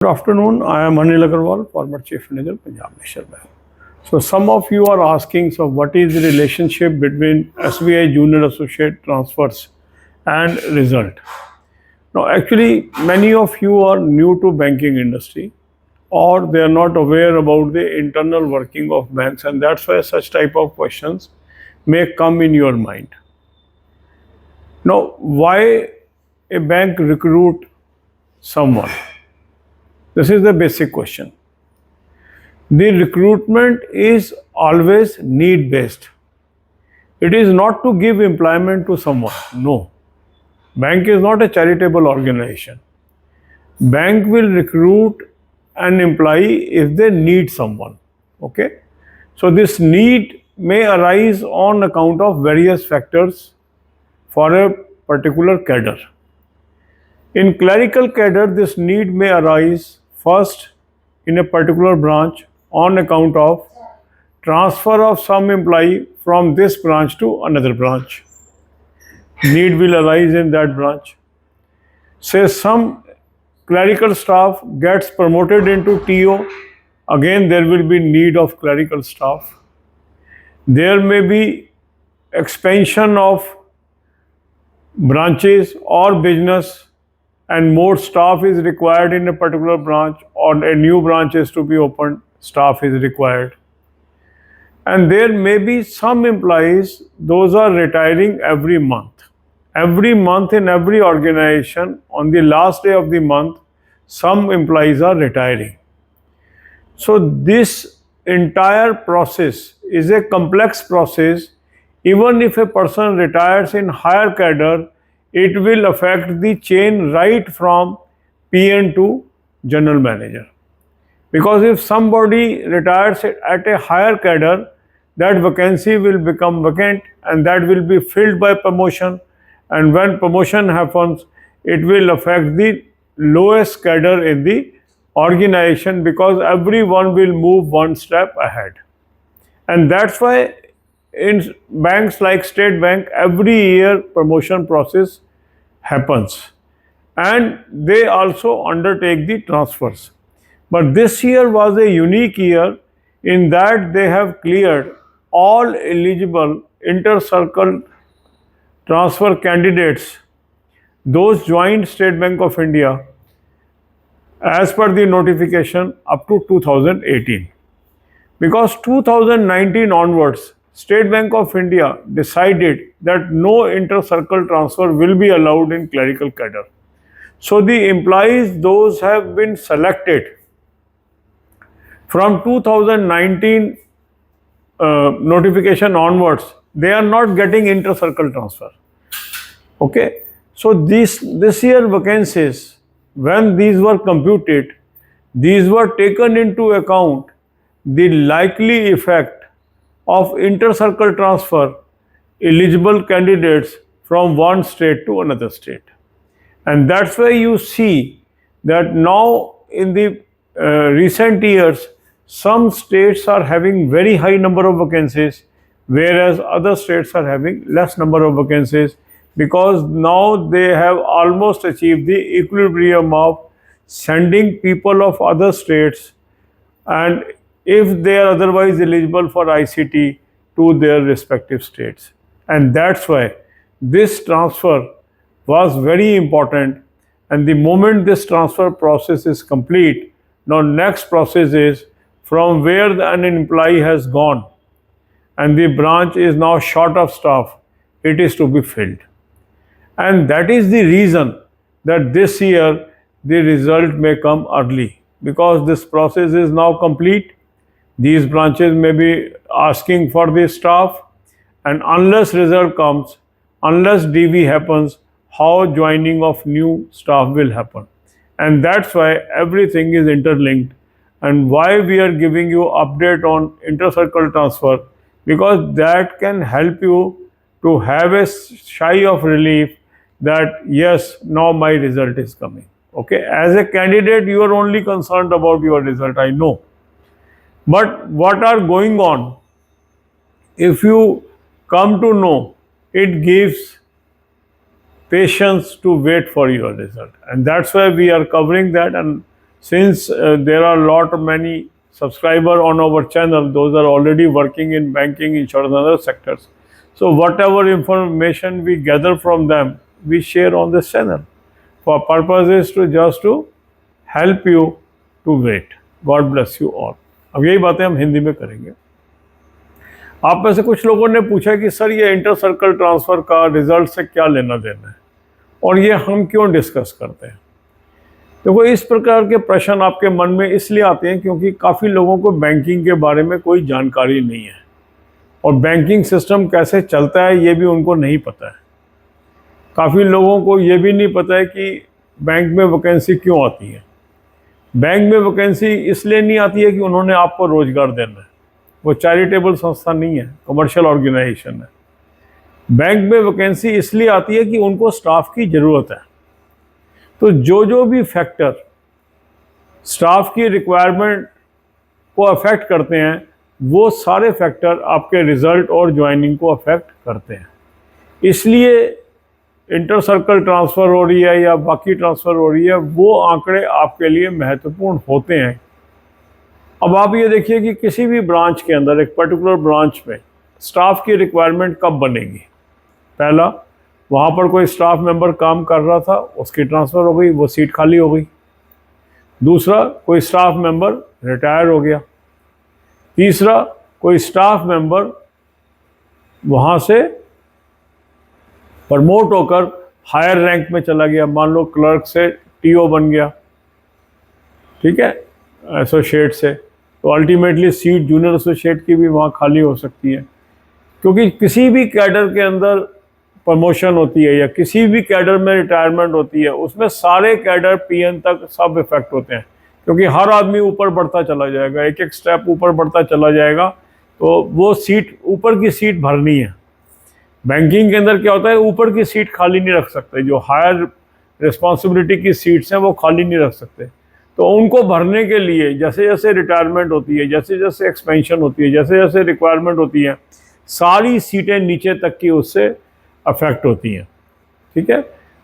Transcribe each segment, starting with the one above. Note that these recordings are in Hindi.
Good afternoon. I am Anil Agarwal, former Chief Manager, Punjab National Bank. So, some of you are asking, so what is the relationship between SBI Junior Associate transfers and result? Now, actually, many of you are new to banking industry, or they are not aware about the internal working of banks, and that's why such type of questions may come in your mind. Now, why a bank recruit someone? This is the basic question. The recruitment is always need based. It is not to give employment to someone. No. Bank is not a charitable organization. Bank will recruit an employee if they need someone. Okay. So this need may arise on account of various factors for a particular cadre. In clerical cadre, this need may arise first in a particular branch on account of transfer of some employee from this branch to another branch. Need will arise in that branch. Say some clerical staff gets promoted into TO, again there will be need of clerical staff. There may be expansion of branches or business and more staff is required in a particular branch, or a new branch is to be opened, staff is required. And there may be some employees, those are retiring every month. Every month in every organization, on the last day of the month, some employees are retiring. So this entire process is a complex process. Even if a person retires in higher cadre, it will affect the chain right from PN to general manager. Because if somebody retires at a higher cadre, that vacancy will become vacant and that will be filled by promotion. And when promotion happens, it will affect the lowest cadre in the organization because everyone will move one step ahead. And that's why in banks like State Bank, every year promotion process happens. And they also undertake the transfers. But this year was a unique year in that they have cleared all eligible inter-circle transfer candidates, those joined State Bank of India as per the notification up to 2018. Because 2019 onwards, State Bank of India decided that no inter-circle transfer will be allowed in clerical cadre. So the employees, those have been selected from 2019 notification onwards, they are not getting inter-circle transfer. Okay. So this year vacancies, when these were computed, these were taken into account the likely effect of inter-circle transfer eligible candidates from one state to another state. And that's why you see that now in the recent years, some states are having very high number of vacancies, whereas other states are having less number of vacancies, because now they have almost achieved the equilibrium of sending people of other states, and if they are otherwise eligible for ICT, to their respective states. And that's why this transfer was very important. And the moment this transfer process is complete, now next process is from where an employee has gone and the branch is now short of staff, it is to be filled. And that is the reason that this year the result may come early, because this process is now complete. These branches may be asking for the staff, and unless result comes, unless DV happens, how joining of new staff will happen. And that's why everything is interlinked, and why we are giving you update on inter-circle transfer, because that can help you to have a sigh of relief that yes, now my result is coming. Okay, as a candidate you are only concerned about your result, I know, but what are going on, if you come to know, it gives patience to wait for your result. And that's why we are covering that. And since there are lot of many subscriber on our channel, those are already working in banking, insurance and other sectors. So whatever information we gather from them, we share on this channel. For purposes to just to help you to wait. God bless you all. अब यही बातें हम हिंदी में करेंगे। आप में से कुछ लोगों ने पूछा कि सर ये इंटर सर्कल ट्रांसफ़र का रिजल्ट से क्या लेना देना है और ये हम क्यों डिस्कस करते हैं। देखो, इस प्रकार के प्रश्न आपके मन में इसलिए आते हैं क्योंकि काफ़ी लोगों को बैंकिंग के बारे में कोई जानकारी नहीं है और बैंकिंग सिस्टम कैसे चलता है ये भी उनको नहीं पता है। काफ़ी लोगों को ये भी नहीं पता है कि बैंक में वैकेंसी क्यों आती है। बैंक में वैकेंसी इसलिए नहीं आती है कि उन्होंने आपको रोज़गार देना है, वो चैरिटेबल संस्था नहीं है, कमर्शियल ऑर्गेनाइजेशन है। बैंक में वैकेंसी इसलिए आती है कि उनको स्टाफ की ज़रूरत है। तो जो भी फैक्टर स्टाफ की रिक्वायरमेंट को अफेक्ट करते हैं, वो सारे फैक्टर आपके रिज़ल्ट और ज्वाइनिंग को अफेक्ट करते हैं। इसलिए इंटर सर्कल ट्रांसफ़र हो रही है या बाकी ट्रांसफ़र हो रही है, वो आंकड़े आपके लिए महत्वपूर्ण होते हैं। अब आप ये देखिए कि किसी भी ब्रांच के अंदर, एक पर्टिकुलर ब्रांच में स्टाफ की रिक्वायरमेंट कब बनेगी। पहला, वहाँ पर कोई स्टाफ मेंबर काम कर रहा था, उसकी ट्रांसफ़र हो गई, वो सीट खाली हो गई। दूसरा, कोई स्टाफ मेंबर रिटायर हो गया। तीसरा, कोई स्टाफ मेंबर वहाँ से प्रमोट होकर हायर रैंक में चला गया, मान लो क्लर्क से टीओ बन गया, ठीक है, एसोसिएट से, तो अल्टीमेटली सीट जूनियर एसोसिएट की भी वहाँ खाली हो सकती है। क्योंकि किसी भी कैडर के अंदर प्रमोशन होती है या किसी भी कैडर में रिटायरमेंट होती है, उसमें सारे कैडर पीएन तक सब इफेक्ट होते हैं, क्योंकि हर आदमी ऊपर बढ़ता चला जाएगा, एक एक स्टेप ऊपर बढ़ता चला जाएगा, तो वो सीट, ऊपर की सीट भरनी है। बैंकिंग के अंदर क्या होता है, ऊपर की सीट खाली नहीं रख सकते, जो हायर रिस्पॉन्सिबिलिटी की सीट्स हैं वो खाली नहीं रख सकते। तो उनको भरने के लिए जैसे जैसे रिटायरमेंट होती है, जैसे जैसे एक्सपेंशन होती है, जैसे जैसे रिक्वायरमेंट होती है, सारी सीटें नीचे तक की उससे अफेक्ट होती हैं, ठीक है।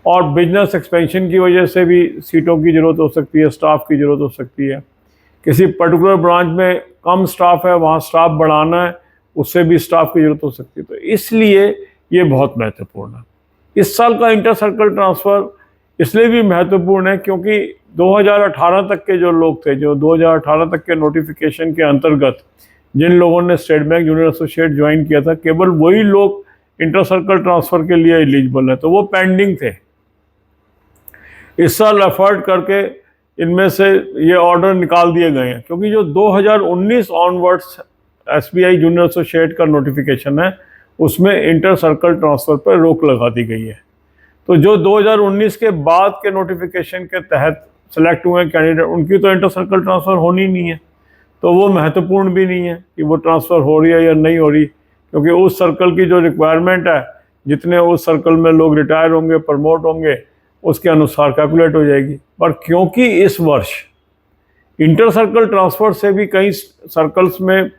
और बिजनेस एक्सपेंशन की वजह से भी सीटों की ज़रूरत हो सकती है, स्टाफ की ज़रूरत हो सकती है। किसी पर्टिकुलर ब्रांच में कम स्टाफ है, वहाँ स्टाफ बढ़ाना है, उससे भी स्टाफ की ज़रूरत हो सकती है। तो इसलिए ये बहुत महत्वपूर्ण है। इस साल का इंटर सर्कल ट्रांसफ़र इसलिए भी महत्वपूर्ण है क्योंकि 2018 तक के जो लोग थे, जो 2018 तक के नोटिफिकेशन के अंतर्गत जिन लोगों ने state bank junior associate join किया था, केवल वही लोग इंटर सर्कल ट्रांसफ़र के लिए एलिजिबल है, तो वो पेंडिंग थे। इस साल एफर्ट करके इनमें से ये ऑर्डर निकाल दिए गए हैं, क्योंकि जो 2019 ऑनवर्ड्स एसबीआई जूनियर एसोसिएट का नोटिफिकेशन है, उसमें इंटर सर्कल ट्रांसफ़र पर रोक लगा दी गई है। तो जो 2019 के बाद के नोटिफिकेशन के तहत सेलेक्ट हुए कैंडिडेट, उनकी तो इंटर सर्कल ट्रांसफ़र होनी नहीं है, तो वो महत्वपूर्ण भी नहीं है कि वो ट्रांसफ़र हो रही है या नहीं हो रही, क्योंकि उस सर्कल की जो रिक्वायरमेंट है, जितने उस सर्कल में लोग रिटायर होंगे, प्रमोट होंगे, उसके अनुसार कैलकुलेट हो जाएगी। पर क्योंकि इस वर्ष इंटर सर्कल ट्रांसफ़र से भी कई सर्कल्स में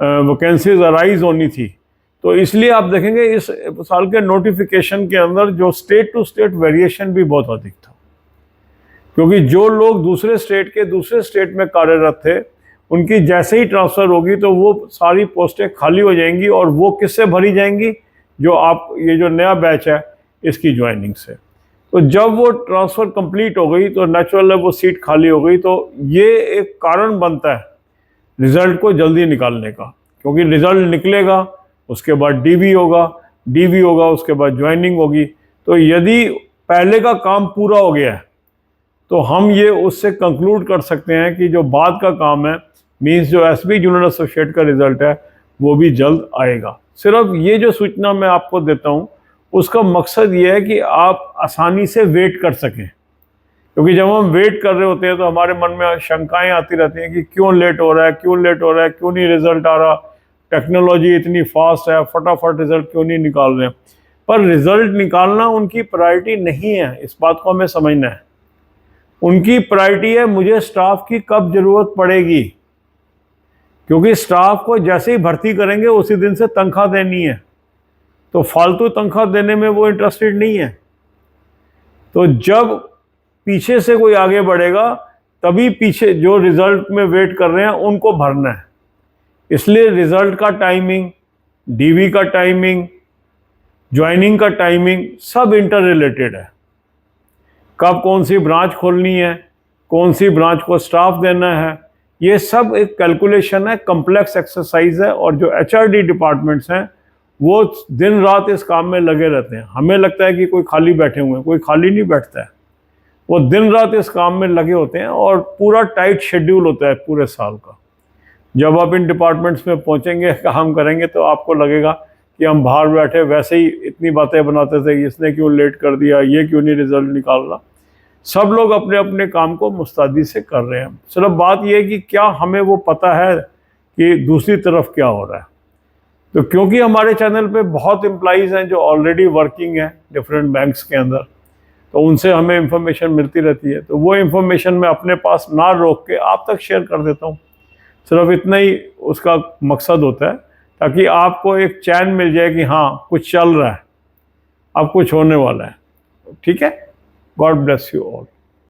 वैकेंसीज अराइज होनी थी, तो इसलिए आप देखेंगे इस साल के नोटिफिकेशन के अंदर जो स्टेट टू स्टेट वेरिएशन भी बहुत अधिक था, क्योंकि जो लोग दूसरे स्टेट के दूसरे स्टेट में कार्यरत थे, उनकी जैसे ही ट्रांसफ़र होगी तो वो सारी पोस्टें खाली हो जाएंगी, और वो किससे भरी जाएंगी, जो आप ये जो नया बैच है इसकी ज्वाइनिंग से। तो जब वो ट्रांसफ़र कंप्लीट हो गई तो नेचुरल है वो सीट खाली हो गई, तो ये एक कारण बनता है रिज़ल्ट को जल्दी निकालने का, क्योंकि रिज़ल्ट निकलेगा, उसके बाद डीवी होगा, उसके बाद ज्वाइनिंग होगी। तो यदि पहले का काम पूरा हो गया है तो हम ये उससे कंक्लूड कर सकते हैं कि जो बाद का काम है, मींस जो एसबी जूनियर एसोसिएट का रिज़ल्ट है, वो भी जल्द आएगा। सिर्फ ये जो सूचना मैं आपको देता हूँ, उसका मकसद ये है कि आप आसानी से वेट कर सकें, क्योंकि जब हम वेट कर रहे होते हैं तो हमारे मन में शंकाएं आती रहती हैं कि क्यों लेट हो रहा है, क्यों नहीं रिज़ल्ट आ रहा, टेक्नोलॉजी इतनी फास्ट है, फटाफट रिज़ल्ट क्यों नहीं निकाल रहे हैं। पर रिज़ल्ट निकालना उनकी प्रायोरिटी नहीं है, इस बात को हमें समझना है। उनकी प्रायोरिटी है मुझे स्टाफ की कब ज़रूरत पड़ेगी, क्योंकि स्टाफ को जैसे ही भर्ती करेंगे उसी दिन से तनख्वाह देनी है, तो फालतू तनख्वाह देने में वो इंटरेस्टेड नहीं है। तो जब पीछे से कोई आगे बढ़ेगा तभी पीछे जो रिजल्ट में वेट कर रहे हैं उनको भरना है। इसलिए रिजल्ट का टाइमिंग, डीवी का टाइमिंग, ज्वाइनिंग का टाइमिंग सब इंटर रिलेटेड है। कब कौन सी ब्रांच खोलनी है, कौन सी ब्रांच को स्टाफ देना है, ये सब एक कैलकुलेशन है, कम्प्लेक्स एक्सरसाइज है। और जो एचआरडी डिपार्टमेंट्स हैं वो दिन रात इस काम में लगे रहते हैं। हमें लगता है कि कोई खाली बैठे हुए हैं, कोई खाली नहीं बैठता है। वो दिन रात इस काम में लगे होते हैं और पूरा टाइट शेड्यूल होता है पूरे साल का। जब आप इन डिपार्टमेंट्स में पहुंचेंगे, काम करेंगे, तो आपको लगेगा कि हम बाहर बैठे वैसे ही इतनी बातें बनाते थे, इसने क्यों लेट कर दिया, ये क्यों नहीं रिजल्ट निकाल रहा। सब लोग अपने अपने काम को मुस्तैदी से कर रहे हैं। सिर्फ बात यह है कि क्या हमें वो पता है कि दूसरी तरफ क्या हो रहा है। तो क्योंकि हमारे चैनल पे बहुत एम्प्लॉइज़ हैं जो ऑलरेडी वर्किंग हैं डिफरेंट बैंक्स के अंदर, तो उनसे हमें इंफॉर्मेशन मिलती रहती है। तो वो इंफॉर्मेशन मैं अपने पास ना रोक के आप तक शेयर कर देता हूँ। सिर्फ इतना ही उसका मकसद होता है, ताकि आपको एक चैन मिल जाए कि हाँ कुछ चल रहा है, अब कुछ होने वाला है। ठीक है। God bless you all.